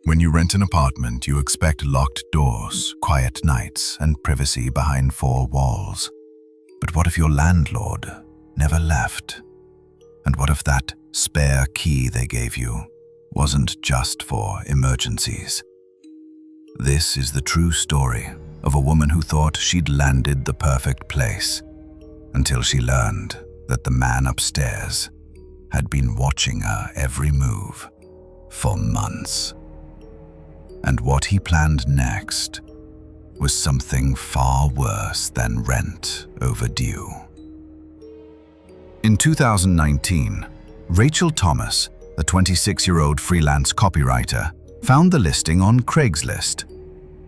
When you rent an apartment, you expect locked doors, quiet nights, and privacy behind four walls. But what if your landlord never left? And what if that spare key they gave you wasn't just for emergencies? This is the true story of a woman who thought she'd landed the perfect place, until she learned that the man upstairs had been watching her every move for months. And what he planned next was something far worse than rent overdue. In 2019, Rachel Thomas, a 26-year-old freelance copywriter, found the listing on Craigslist.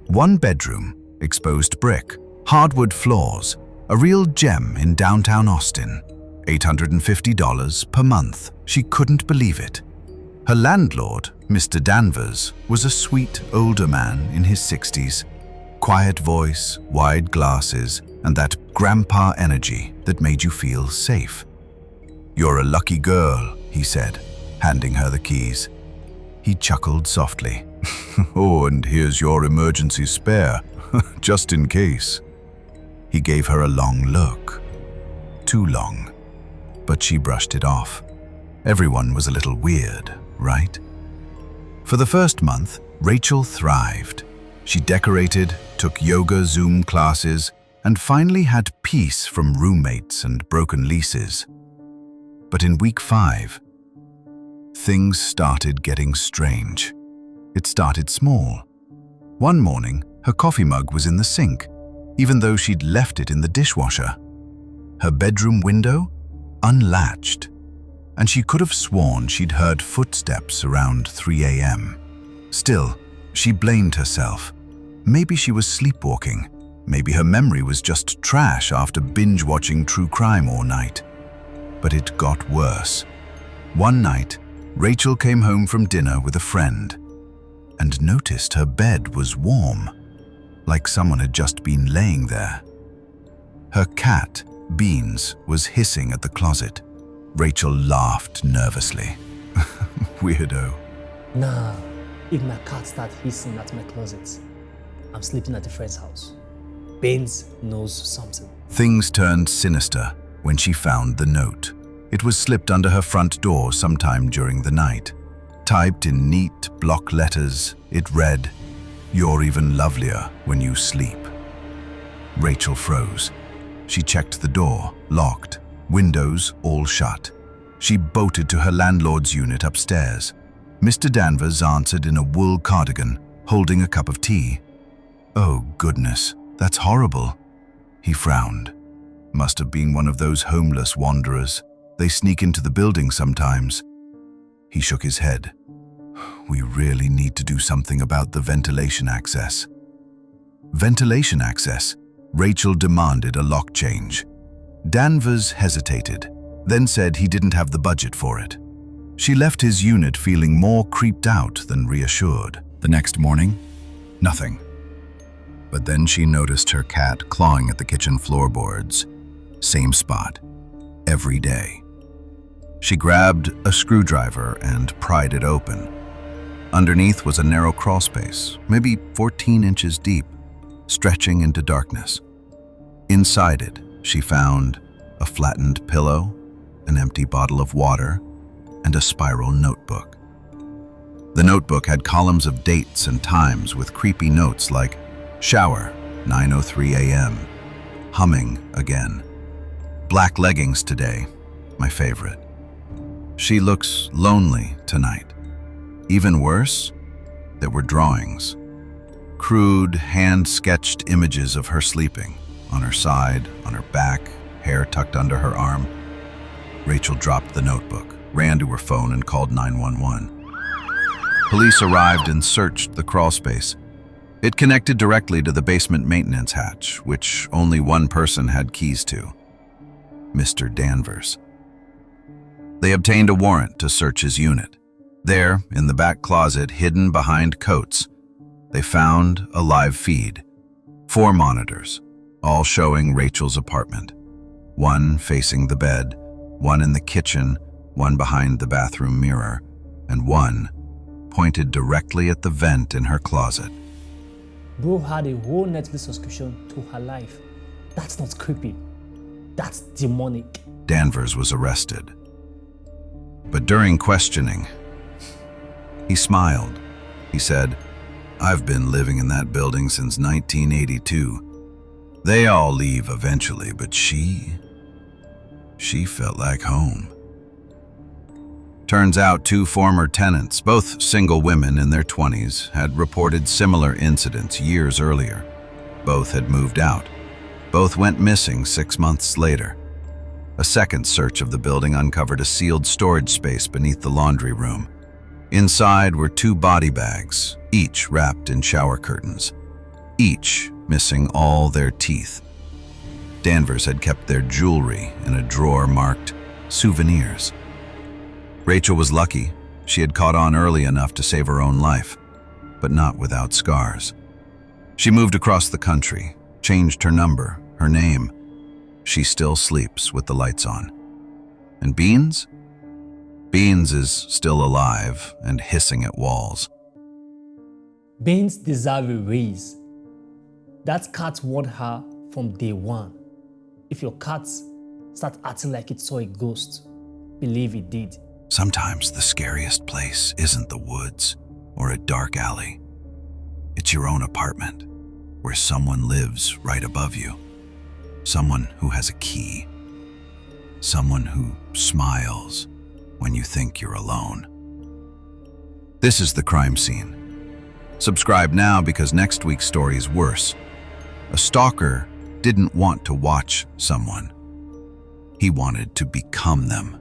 One bedroom, exposed brick, hardwood floors, a real gem in downtown Austin. $850 per month. She couldn't believe it. Her landlord, Mr. Danvers, was a sweet older man in his 60s. Quiet voice, wide glasses, and that grandpa energy that made you feel safe. "You're a lucky girl," he said, handing her the keys. He chuckled softly. "Oh, and here's your emergency spare, just in case." He gave her a long look. Too long. But she brushed it off. Everyone was a little weird, right? For the first month, Rachel thrived. She decorated, took yoga Zoom classes, and finally had peace from roommates and broken leases. But in week 5, things started getting strange. It started small. One morning, her coffee mug was in the sink, even though she'd left it in the dishwasher. Her bedroom window unlatched, and she could have sworn she'd heard footsteps around 3 a.m. Still, she blamed herself. Maybe she was sleepwalking. Maybe her memory was just trash after binge-watching true crime all night. But it got worse. One night, Rachel came home from dinner with a friend and noticed her bed was warm, like someone had just been laying there. Her cat, Beans, was hissing at the closet. Rachel laughed nervously. Weirdo. Nah, if my cat starts hissing at my closet, I'm sleeping at a friend's house. Baines knows something. Things turned sinister when she found the note. It was slipped under her front door sometime during the night. Typed in neat block letters, it read, "You're even lovelier when you sleep." Rachel froze. She checked the door, locked, windows all shut. She bolted to her landlord's unit upstairs. Mr. Danvers answered in a wool cardigan, holding a cup of tea. "Oh, goodness, that's horrible." He frowned. Must have been one of those homeless wanderers. They sneak into the building sometimes. He shook his head. "We really need to do something about the ventilation access." Ventilation access? Rachel demanded a lock change. Danvers hesitated, then said he didn't have the budget for it. She left his unit feeling more creeped out than reassured. The next morning, nothing. But then she noticed her cat clawing at the kitchen floorboards. Same spot, every day. She grabbed a screwdriver and pried it open. Underneath was a narrow crawlspace, maybe 14 inches deep, stretching into darkness. Inside it, she found a flattened pillow, an empty bottle of water, and a spiral notebook. The notebook had columns of dates and times with creepy notes like shower, 9:03 a.m., humming again, black leggings today, my favorite. She looks lonely tonight. Even worse, there were drawings. Crude, hand-sketched images of her sleeping, on her side, on her back, hair tucked under her arm. Rachel dropped the notebook, ran to her phone, and called 911. Police arrived and searched the crawlspace. It connected directly to the basement maintenance hatch, which only one person had keys to, Mr. Danvers. They obtained a warrant to search his unit. There, in the back closet, hidden behind coats, they found a live feed. 4 monitors, all showing Rachel's apartment. One facing the bed, one in the kitchen, one behind the bathroom mirror, and one pointed directly at the vent in her closet. Bro had a whole Netflix subscription to her life. That's not creepy. That's demonic. Danvers was arrested. But during questioning, he smiled. He said, "I've been living in that building since 1982. They all leave eventually, but she felt like home." Turns out 2 former tenants, both single women in their 20s, had reported similar incidents years earlier. Both had moved out. Both went missing 6 months later. A second search of the building uncovered a sealed storage space beneath the laundry room. Inside were 2 body bags, each wrapped in shower curtains, each missing all their teeth. Danvers had kept their jewelry in a drawer marked souvenirs. Rachel was lucky. She had caught on early enough to save her own life, but not without scars. She moved across the country, changed her number, her name. She still sleeps with the lights on. And Beans? Beans is still alive and hissing at walls. Beans deserve a raise. That cat warned her from day one. If your cat starts acting like it saw a ghost, believe it did. Sometimes the scariest place isn't the woods or a dark alley. It's your own apartment, where someone lives right above you. Someone who has a key. Someone who smiles when you think you're alone. This is The Crime Scene. Subscribe now because next week's story is worse. A stalker didn't want to watch someone. He wanted to become them.